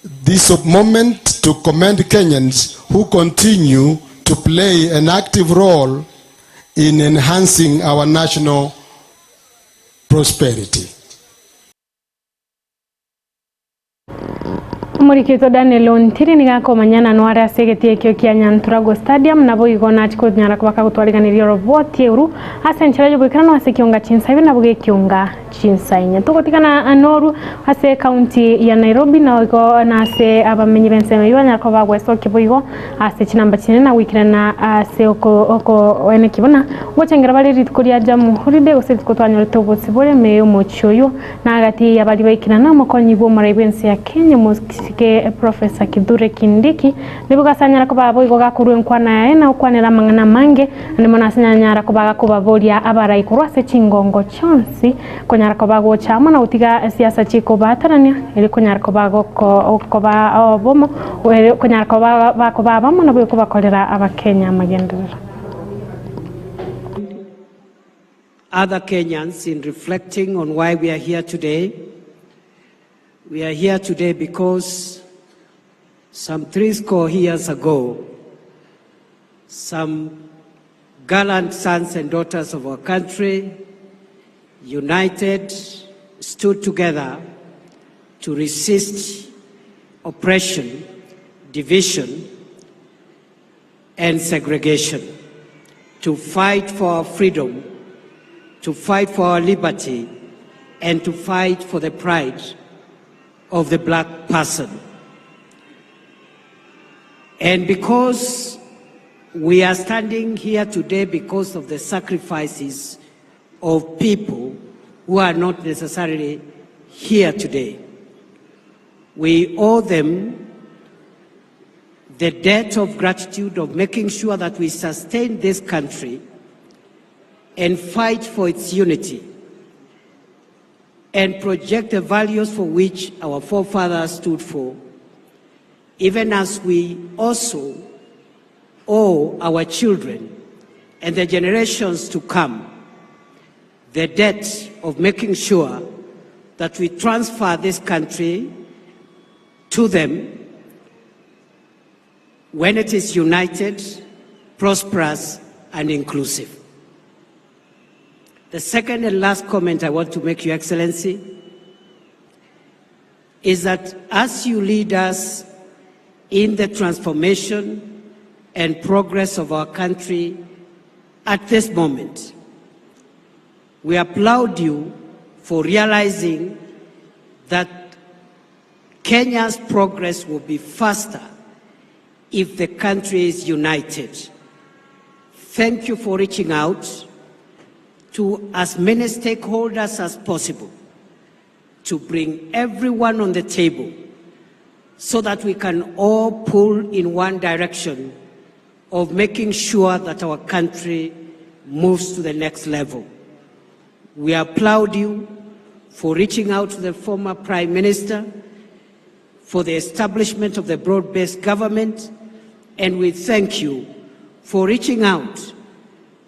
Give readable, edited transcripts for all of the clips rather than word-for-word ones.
this moment to commend Kenyans who continue to play an active role in enhancing our national prosperity. Murikito Daniel Ontiri nigako manyana nwara segetie kyo kia Nyanturago Stadium nabo igona chiko nyara kubaka gutwariganirira roboti euru ase nchiraje bwikana no ase Ekeonga Chinsa ibi nabo Ekeonga Chinsa inya tukotikana anoru ase county ya Nairobi na iko na ase abamenyi benseme yanya ko bagweso kibuigo ase chinamba chinena wikirana ase oko wene kibona ngochengera bali ritkuria jamu holiday ose tukotwanya tobotsi bole meyo mochoyo na agati yabali baikirana mokonyi bo maraibensi ya Kenya ke Professor Kithure Kindiki nibuga sanyara ko babo igo gakuru enkwana ena ukwanera mangana mange ndimona sanyara ko baga ko bavolia abarai kurwase chingongo chonsi konyara ko bago chama na utiga siasa chiko batarania ili konyara ko bago ko ba bomo konyara ko ba bamo na ko bakolera abakenya magendera. Other Kenyans in reflecting on why we are here today. We are here today because some 3 years ago, some gallant sons and daughters of our country united, stood together to resist oppression, division, and segregation, to fight for our freedom, to fight for our liberty, and to fight for the pride of the black person. And because we are standing here today because of the sacrifices of people who are not necessarily here today, we owe them the debt of gratitude of making sure that we sustain this country and fight for its unity and project the values for which our forefathers stood for, even as we also owe our children and the generations to come the debt of making sure that we transfer this country to them when it is united, prosperous, and inclusive. The second and last comment I want to make, Your Excellency, is that as you lead us in the transformation and progress of our country at this moment, we applaud you for realizing that Kenya's progress will be faster if the country is united. Thank you for reaching out to as many stakeholders as possible to bring everyone on the table so that we can all pull in one direction of making sure that our country moves to the next level. We applaud you for reaching out to the former Prime Minister for the establishment of the broad-based government, and we thank you for reaching out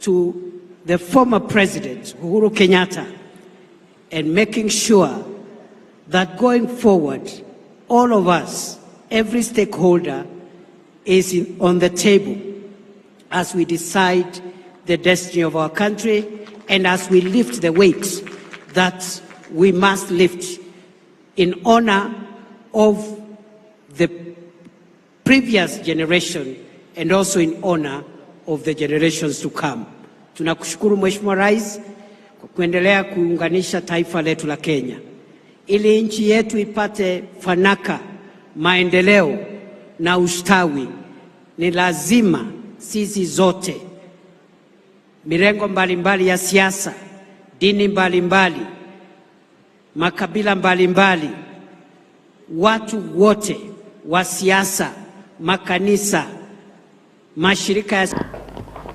to the former President, Uhuru Kenyatta, and making sure that going forward, all of us, every stakeholder, is on the table as we decide the destiny of our country and as we lift the weights that we must lift in honor of the previous generation and also in honor of the generations to come. Tunakushukuru Mheshimiwa Rais kwa kuendelea kuunganisha taifa letu la Kenya ili nchi yetu ipate fanaka, maendeleo na ustawi. Ni lazima sisi zote, mirengo mbalimbali ya siasa, dini mbalimbali, makabila mbalimbali, watu wote wa siasa, makanisa, mashirika ya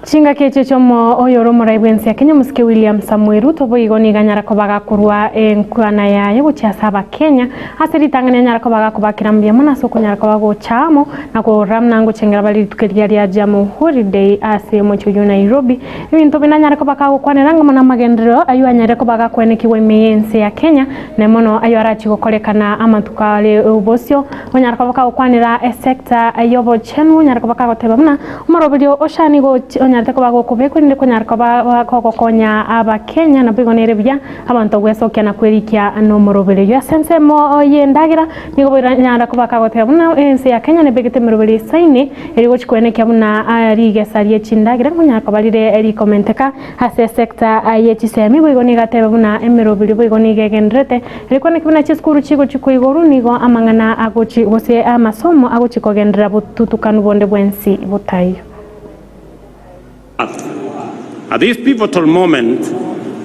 Chinga keche chomo oyoro muraibwensi ya Kenya musike William Samuel Ruto boigoni ganyara kobaga kurwa enkwana ya guchasaba Kenya asiri tanganya nyara kobaga kubakira mbya muna soko nyara kobaga chamo na ko ramna ngo chengera bali tukeria ya jamu holiday ase mocho yo Nairobi ibintu binanyara kobaga kwanera ngama magendero ayu anyara kobaga kwenekiwe meyense ya Kenya ne mono ayu arachi gokorekana amatukale ubosyo onyara kobaga kwanera sector ayobo chenu nyara kobaga goteba muna umorobilio oshani go nyarta ko bago kubeko ndiko nyarka ba ko konya aba Kenya na bigonere bya abantu gwesoke na kwerikia no morobele ya sense mo yendagira nigo nyara ko bakagote buna ense ya Kenya ne begete morobele saine erigo chikwene kya buna ari gesarie chindagira ko nyarka balire eri komenteka hase sector ayechisemi bigoni gate buna emerobele bigoni gegendrete eriko ne kibuna chiskuru chigo chikoigoru nigo amangana agochi gose amasomo agochi kogendra bututukanu bonde bwensi butayo. At this pivotal moment,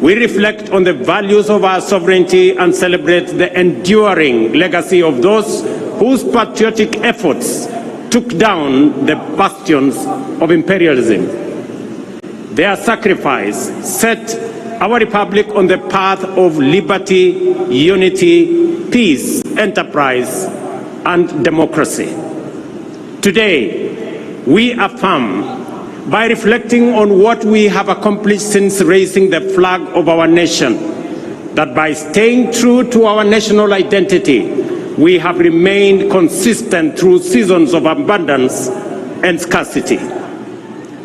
we reflect on the values of our sovereignty and celebrate the enduring legacy of those whose patriotic efforts took down the bastions of imperialism. Their sacrifice set our republic on the path of liberty, unity, peace, enterprise, and democracy. Today, we affirm by reflecting on what we have accomplished since raising the flag of our nation, that by staying true to our national identity, we have remained consistent through seasons of abundance and scarcity.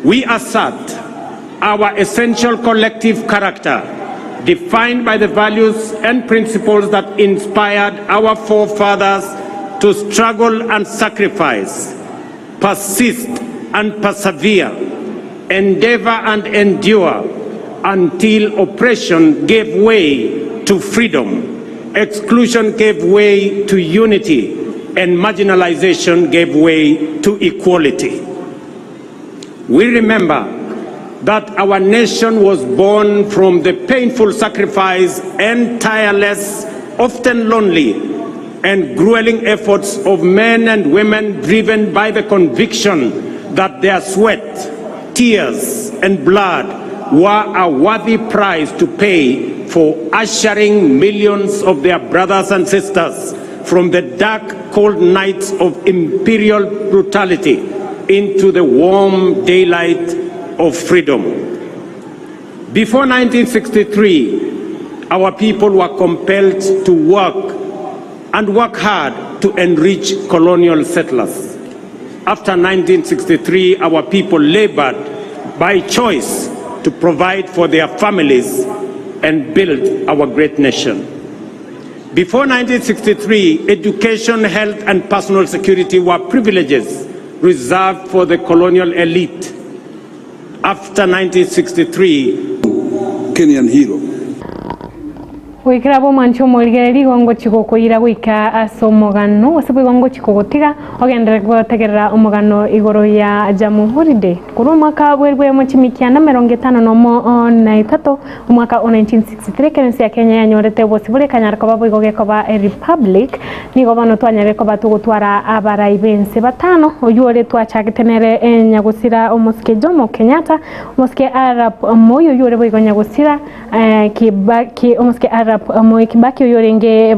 We assert our essential collective character, defined by the values and principles that inspired our forefathers to struggle and sacrifice, persist and persevere, endeavor and endure until oppression gave way to freedom, exclusion gave way to unity, and marginalization gave way to equality. We remember that our nation was born from the painful sacrifice and tireless, often lonely, and grueling efforts of men and women driven by the conviction that their sweat, tears, and blood were a worthy price to pay for ushering millions of their brothers and sisters from the dark, cold nights of imperial brutality into the warm daylight of freedom. Before 1963, our people were compelled to work hard to enrich colonial settlers. After 1963, our people labored by choice to provide for their families and build our great nation. Before 1963, education, health, and personal security were privileges reserved for the colonial elite. After 1963, Kenyan hero. Wikirabo mancho molgereri gongo chikoko ira wika asomogano wasibu gongo chikoko tiga ogendere gutegerera umugano igoro ya jamu holiday kuri mwaka bwerwe mu chimikiana 53 umwaka 1963 kensi ya Kenya yanyorete bosibule kanyara ko babugo gekoba republic nigo bano twanyare ko batugutwara abaraibense batano oyore twachagitenere nyagusira umuske Jomo Kenyatta umuske Arab moyo yore boigo nyagusira kibaki umuske Moi Kibaki uyorenge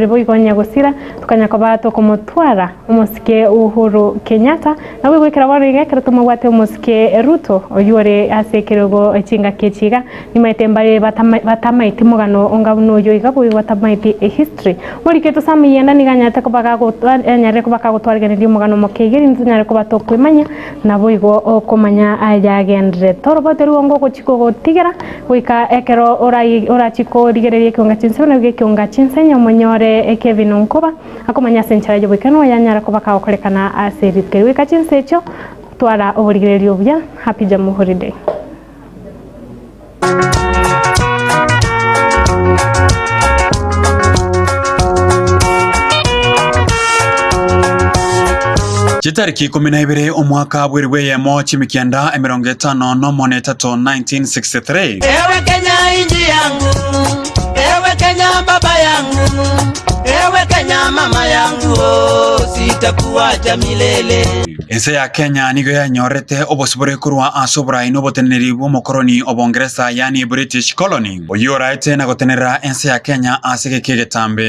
boigo nyagusira tukanyakoba to komotwara umuske Uhuru Kenyatta nawe gwikira barige karatuma gwate umuske Ruto oyore asekerogo echinga kechiga nimaitembare batamaiti mugano ongabuno yo igabo batamaiti history muri keto samiyenda niganyata ko nyare ko bakagotwarga ndi mugano mokegeri nzanyare ko batokwimanya nabo igo okomanya ayagendre toroboteru ngo ko chiko tigera gwika ekero ora chiko Ekeonga Chinsa na Ekeonga Chinsa nyomonyore Kevin Nkoba akomanya senchara jo bikano yanyara ko bakaokolekana aseritke wika Chinsa echo twara oburigererio bya happy jamu holiday. Chitariki 12 omwaka bwerwe yemo chimikianda 53 1963. Ewe Kenya inji yangu, ewe Kenya baba yangu, ewe Kenya mama yangu, sitakuacha milele. ense ya Kenya nigo yanyorete obosibore kurwa asobora inoboteneri bw'omokoroni obongereza yani British colony oyoraete na gotenera ense ya Kenya asige Getembe.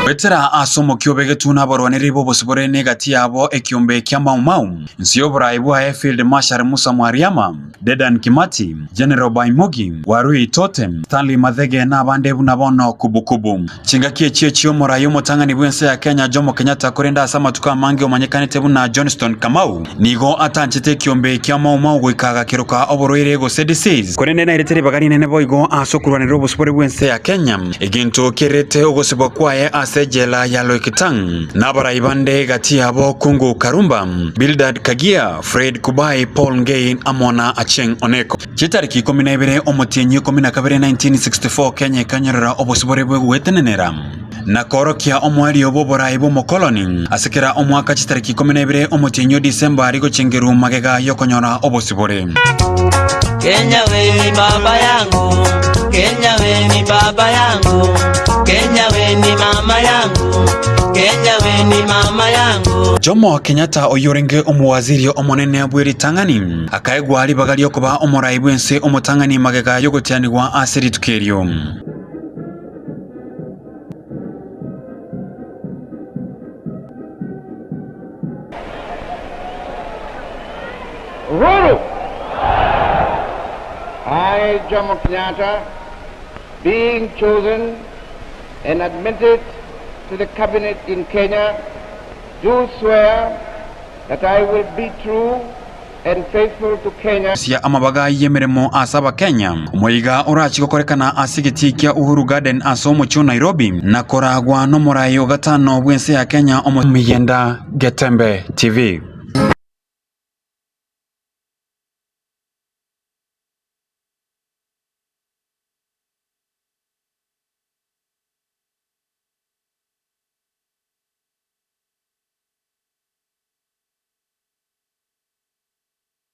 Betera asomo kyobegetu n'abarwaneri b'obosibore negati yabo ekiombe kya Mau nsiyobora ibuha Field Marshal Musa Mwariama, Dedan Kimati, General Baimogi, Warui Totem, Stanley Mathege n'abande bunabono kubukubu chingakie chiyo morayo motangani bwense ya Kenya Jomo Kenyatta kurenda asama tukamange omanyekanite buna Johnston Kamau nigo atanchite kiombe kya Mau gwikaga kiruka oboroire go CDCs kurende na iretere bagari nene boigo asokurwanira obosibore bwense ya Kenya eginto kerete ogosibo kwaye sejela ya Loikitang n'abarayibande gati yabo Kungu Karumba, Bildad Kagia, Fred Kubai, Paul Ngei amona Acheng Oneko. Chitariki 12 omutinyi 12 1964 Kenya ikanyerera obosibore bwe gwetenenera na korokia omwali obobora ibo mokoloni asekera omwaka chitariki 12 omutinyi December ariko chengeru magega yokonyora obosibore. Kenya we ni baba yangu, Kenya we ni baba yangu, Kenya we ni mama yangu, Kenya we ni mama yangu. Jomo Kenyatta oyorenge omuwaziri omonene bweri tangani akaegwa ali bagali okuba omorai bwense omutangani magega yogotianirwa asiri tukerio. Uhuru! I, Jomo Kenyatta, being chosen and admitted to the cabinet in Kenya, do swear that I will be true and faithful to Kenya. Sia amabaga yemeremo asaba Kenya omoiga orachiko korekana asigiti kya Uhuru Garden asomo chu Nairobi na koragwa no morayo gatano bwense ya Kenya omiyenda Getembe TV.